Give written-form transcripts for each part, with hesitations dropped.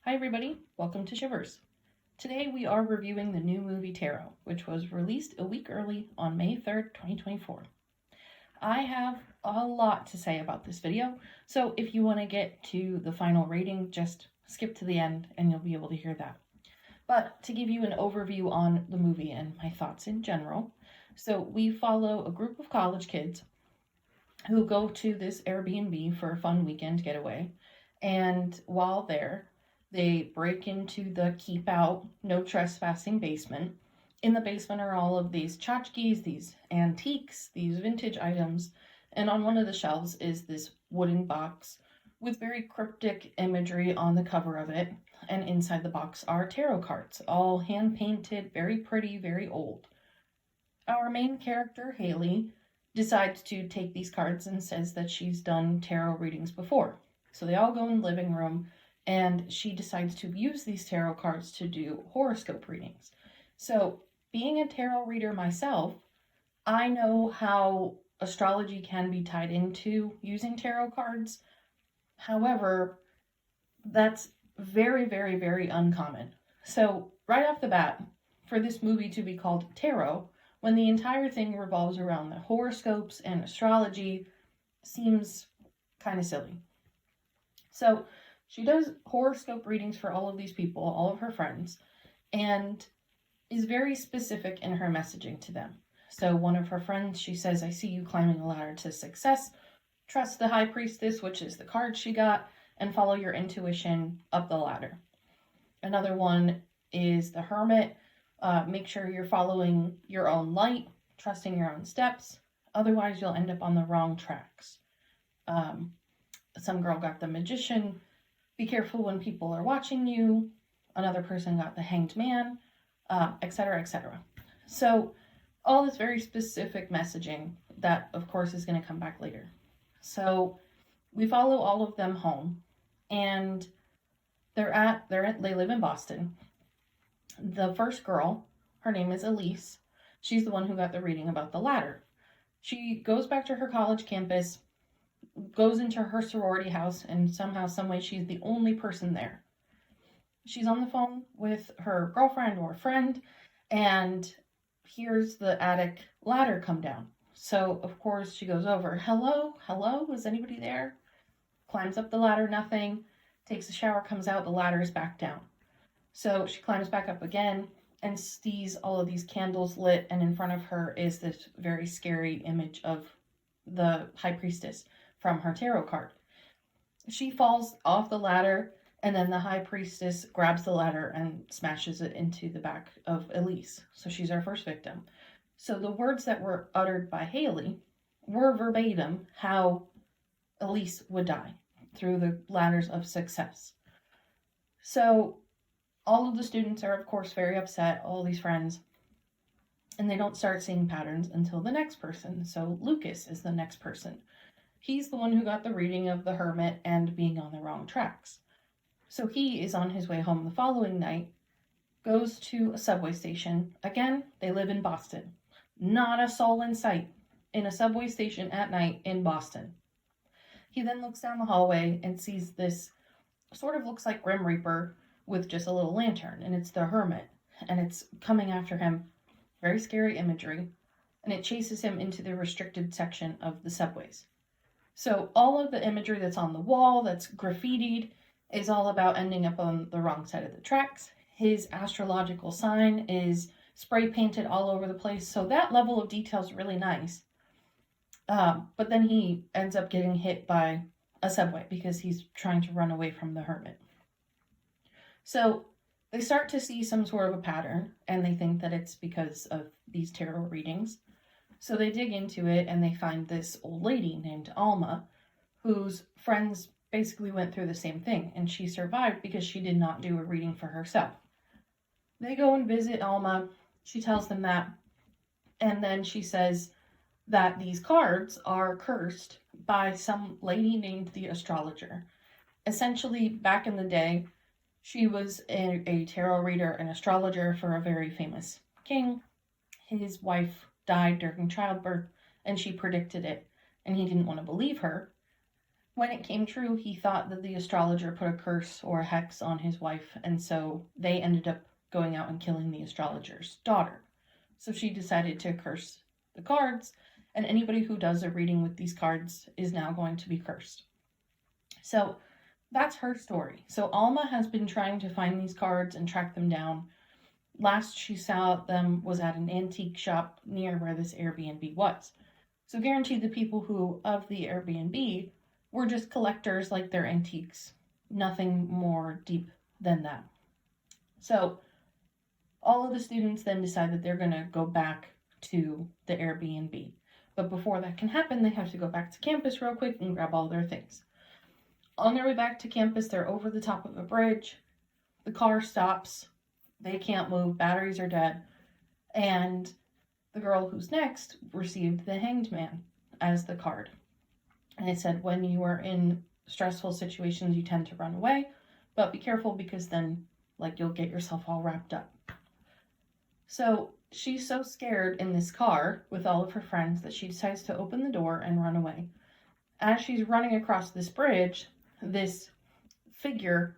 Hi everybody, welcome to Shivers. Today we are reviewing the new movie Tarot, which was released a week early on May 3rd, 2024. I have a lot to say about this video, so if you want to get to the final rating, just skip to the end and you'll be able to hear that. But to give you an overview on the movie and my thoughts in general, so we follow a group of college kids who go to this Airbnb for a fun weekend getaway, and while there, they break into the keep out, no trespassing basement. In the basement are all of these tchotchkes, these antiques, these vintage items, and on one of the shelves is this wooden box with very cryptic imagery on the cover of it, and inside the box are tarot cards, all hand painted, very pretty, very old. Our main character, Haley, decides to take these cards and says that she's done tarot readings before. So they all go in the living room and she decides to use these tarot cards to do horoscope readings. So, being a tarot reader myself, I know how astrology can be tied into using tarot cards. However, that's very, very, very uncommon. So, right off the bat, for this movie to be called Tarot, when the entire thing revolves around the horoscopes and astrology, seems kind of silly. So, she does horoscope readings for all of these people, all of her friends, and is very specific in her messaging to them. So one of her friends, she says, I see you climbing a ladder to success. Trust the High Priestess, which is the card she got, and follow your intuition up the ladder. Another one is the Hermit. Make sure you're following your own light, trusting your own steps. Otherwise, you'll end up on the wrong tracks. Some girl got the Magician. Be careful when people are watching you. Another person got the Hanged Man, etc., etc. So all this very specific messaging that, of course, is going to come back later. So we follow all of them home, and they live in Boston. The first girl, her name is Elise. She's the one who got the reading about the ladder. She goes back to her college campus, goes into her sorority house, and somehow, someway, she's the only person there. She's on the phone with her girlfriend or friend and hears the attic ladder come down. So, of course, she goes over. Hello? Is anybody there? Climbs up the ladder, nothing. Takes a shower, comes out, the ladder is back down. So she climbs back up again and sees all of these candles lit, and in front of her is this very scary image of the High Priestess from her tarot card. She falls off the ladder, and then the High Priestess grabs the ladder and smashes it into the back of Elise. So she's our first victim. So the words that were uttered by Haley were verbatim how Elise would die through the ladders of success. So all of the students are, of course, very upset, all these friends, and they don't start seeing patterns until the next person. So Lucas is the next person. He's the one who got the reading of the Hermit and being on the wrong tracks. So he is on his way home the following night, goes to a subway station. Again, they live in Boston. Not a soul in sight in a subway station at night in Boston. He then looks down the hallway and sees this sort of looks like Grim Reaper with just a little lantern, and it's the Hermit, and it's coming after him. Very scary imagery, and it chases him into the restricted section of the subways. So all of the imagery that's on the wall, that's graffitied, is all about ending up on the wrong side of the tracks. His astrological sign is spray painted all over the place, so that level of detail is really nice. But then he ends up getting hit by a subway because he's trying to run away from the Hermit. So they start to see some sort of a pattern, and they think that it's because of these tarot readings. So they dig into it, and they find this old lady named Alma, whose friends basically went through the same thing, and she survived because she did not do a reading for herself. They go and visit Alma. She tells them that, and then she says that these cards are cursed by some lady named the Astrologer. Essentially, back in the day, she was a tarot reader and astrologer for a very famous king. His wife died during childbirth, and she predicted it, and he didn't want to believe her, When it came true, he thought that the astrologer put a curse or a hex on his wife, and so they ended up going out and killing the astrologer's daughter. So she decided to curse the cards, and anybody who does a reading with these cards is now going to be cursed. So that's her story. So Alma has been trying to find these cards and track them down. Last she saw them was at an antique shop near where this Airbnb was. So guaranteed the people who of the Airbnb were just collectors like their antiques. Nothing more deep than that. So all of the students then decide that they're going to go back to the Airbnb. But before that can happen, they have to go back to campus real quick and grab all their things. On their way back to campus, they're over the top of a bridge. The car stops. They can't move. Batteries are dead. And the girl who's next received the Hanged Man as the card. And it said, when you are in stressful situations, you tend to run away, but be careful because then, you'll get yourself all wrapped up. So she's so scared in this car with all of her friends that she decides to open the door and run away. As she's running across this bridge, this figure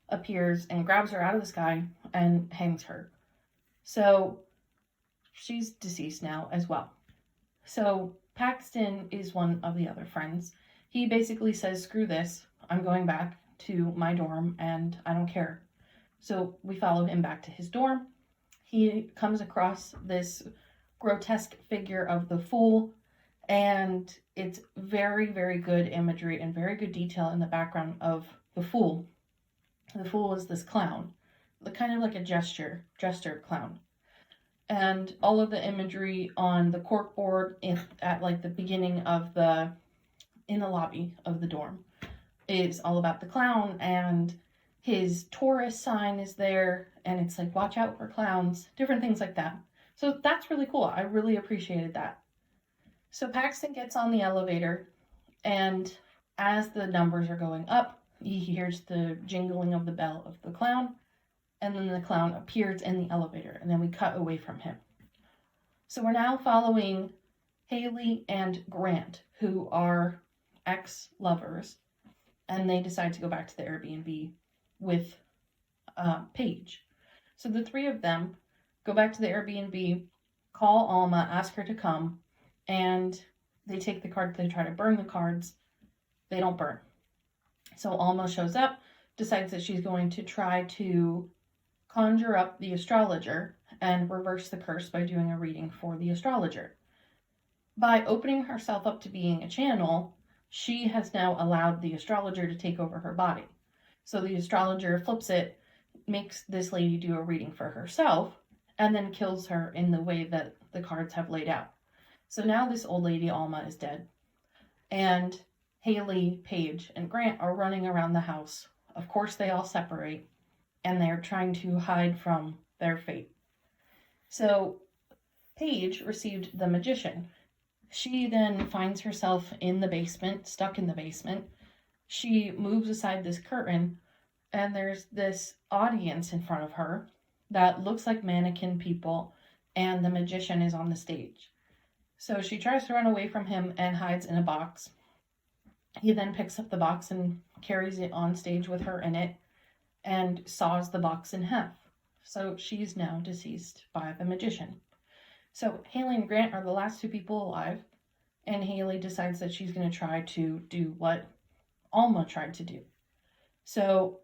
appears and grabs her out of the sky and hangs her. So she's deceased now as well. So Paxton is one of the other friends. He basically says, screw this, I'm going back to my dorm and I don't care. So we follow him back to his dorm. He comes across this grotesque figure of the Fool, and it's very, very good imagery and very good detail in the background of the Fool. The Fool is this clown, kind of like a jester clown. And all of the imagery on the corkboard at the beginning of in the lobby of the dorm is all about the clown, and his tourist sign is there, and it's watch out for clowns, different things like that. So that's really cool. I really appreciated that. So Paxton gets on the elevator, and as the numbers are going up, he hears the jingling of the bell of the clown, and then the clown appears in the elevator, and then we cut away from him. So we're now following Haley and Grant, who are ex-lovers, and they decide to go back to the Airbnb with Paige. So the three of them go back to the Airbnb, call Alma, ask her to come, and they take the cards. They try to burn the cards. They don't burn. So Alma shows up, decides that she's going to try to conjure up the astrologer and reverse the curse by doing a reading for the astrologer. By opening herself up to being a channel, she has now allowed the astrologer to take over her body. So the astrologer flips it, makes this lady do a reading for herself, and then kills her in the way that the cards have laid out. So now this old lady, Alma, is dead. And Haley, Paige, and Grant are running around the house. Of course, they all separate, and they're trying to hide from their fate. So Paige received the magician. She then finds herself in the basement, stuck in the basement. She moves aside this curtain, and there's this audience in front of her that looks like mannequin people, and the magician is on the stage. So she tries to run away from him and hides in a box. He then picks up the box and carries it on stage with her in it and saws the box in half. So she's now deceased by the magician. So Haley and Grant are the last two people alive, and Haley decides that she's going to try to do what Alma tried to do. So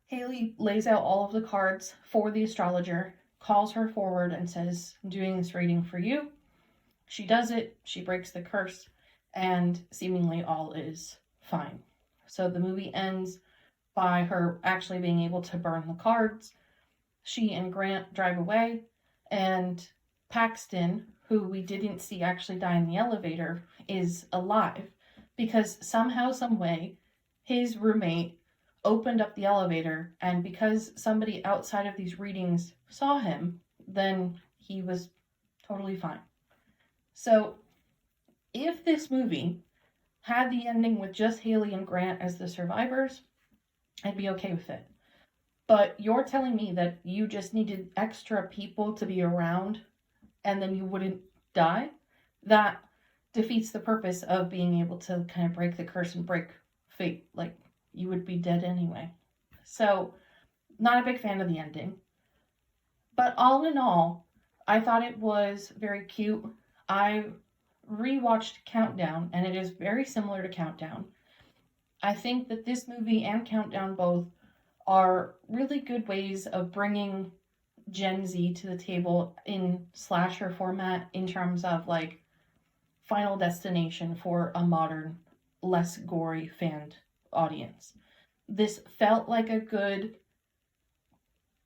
Haley lays out all of the cards for the astrologer, calls her forward and says, I'm doing this reading for you. She does it, she breaks the curse, and seemingly all is fine. So the movie ends by her actually being able to burn the cards. She and Grant drive away, and Paxton, who we didn't see actually die in the elevator, is alive because somehow, some way, his roommate opened up the elevator, and because somebody outside of these readings saw him, then he was totally fine. So if this movie had the ending with just Haley and Grant as the survivors, I'd be okay with it. But you're telling me that you just needed extra people to be around and then you wouldn't die? That defeats the purpose of being able to kind of break the curse and break fate. Like, you would be dead anyway. So, not a big fan of the ending. But all in all, I thought it was very cute. I rewatched Countdown, and it is very similar to Countdown. I think that this movie and Countdown both are really good ways of bringing Gen Z to the table in slasher format in terms of like Final Destination for a modern, less gory fan audience. This felt like a good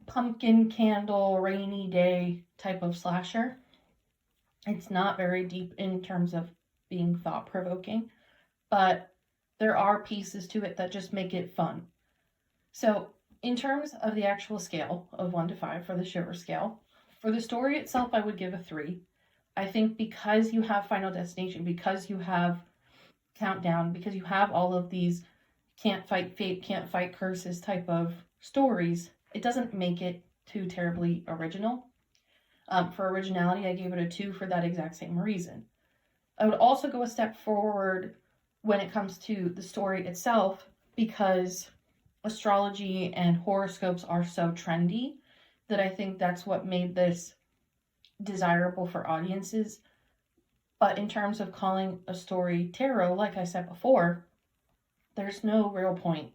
pumpkin candle, rainy day type of slasher. It's not very deep in terms of being thought provoking, but there are pieces to it that just make it fun. So, in terms of the actual scale of 1 to 5 for the Shiver scale, for the story itself, I would give a 3. I think because you have Final Destination, because you have Countdown, because you have all of these can't fight fate, can't fight curses type of stories, it doesn't make it too terribly original. For originality, I gave it a 2 for that exact same reason. I would also go a step forward when it comes to the story itself because astrology and horoscopes are so trendy that I think that's what made this desirable for audiences. But in terms of calling a story tarot, like I said before, there's no real point.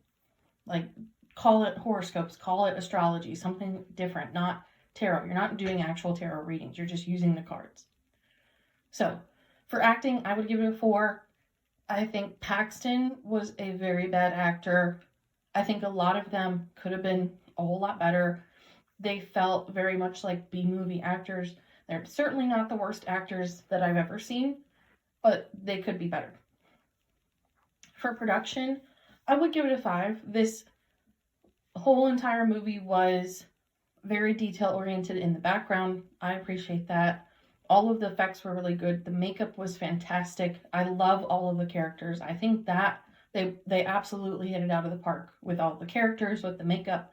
Like, call it horoscopes, call it astrology, something different, not tarot. You're not doing actual tarot readings, you're just using the cards. So, for acting, I would give it a 4. I think Paxton was a very bad actor. I think a lot of them could have been a whole lot better. They felt very much like B-movie actors. They're certainly not the worst actors that I've ever seen, but they could be better. For production, I would give it a 5. This whole entire movie was very detail-oriented in the background. I appreciate that. All of the effects were really good. The makeup was fantastic. I love all of the characters. I think that they absolutely hit it out of the park with all the characters, with the makeup,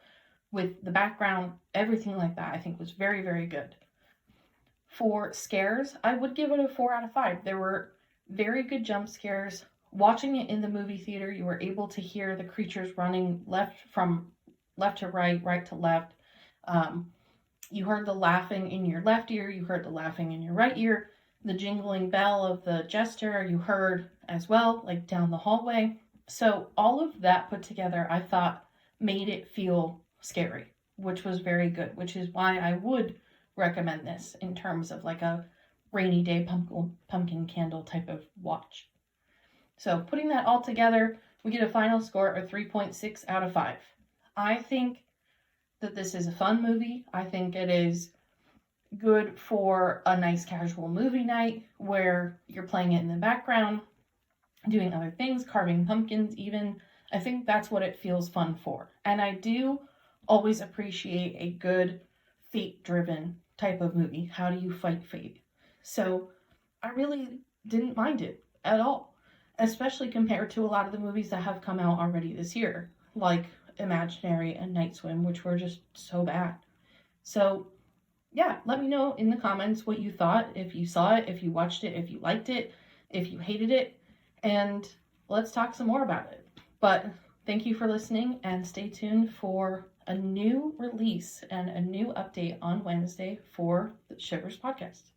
with the background, everything like that. I think was very, very good. For scares, I would give it a 4 out of 5. There were very good jump scares. Watching it in the movie theater, you were able to hear the creatures running from left to right, right to left. You heard the laughing in your left ear, you heard the laughing in your right ear, the jingling bell of the jester you heard as well, like down the hallway. So all of that put together, I thought made it feel scary, which was very good, which is why I would recommend this in terms of like a rainy day pumpkin candle type of watch. So putting that all together, we get a final score of 3.6 out of 5. I think that this is a fun movie. I think it is good for a nice casual movie night where you're playing it in the background, doing other things, carving pumpkins even. I think that's what it feels fun for. And I do always appreciate a good fate-driven type of movie. How do you fight fate? So I really didn't mind it at all, especially compared to a lot of the movies that have come out already this year, like Imaginary and Night Swim, which were just so bad. So yeah, let me know in the comments what you thought, if you saw it, if you watched it, if you liked it, if you hated it, and let's talk some more about it. But thank you for listening, and stay tuned for a new release and a new update on Wednesday for the Shivers podcast.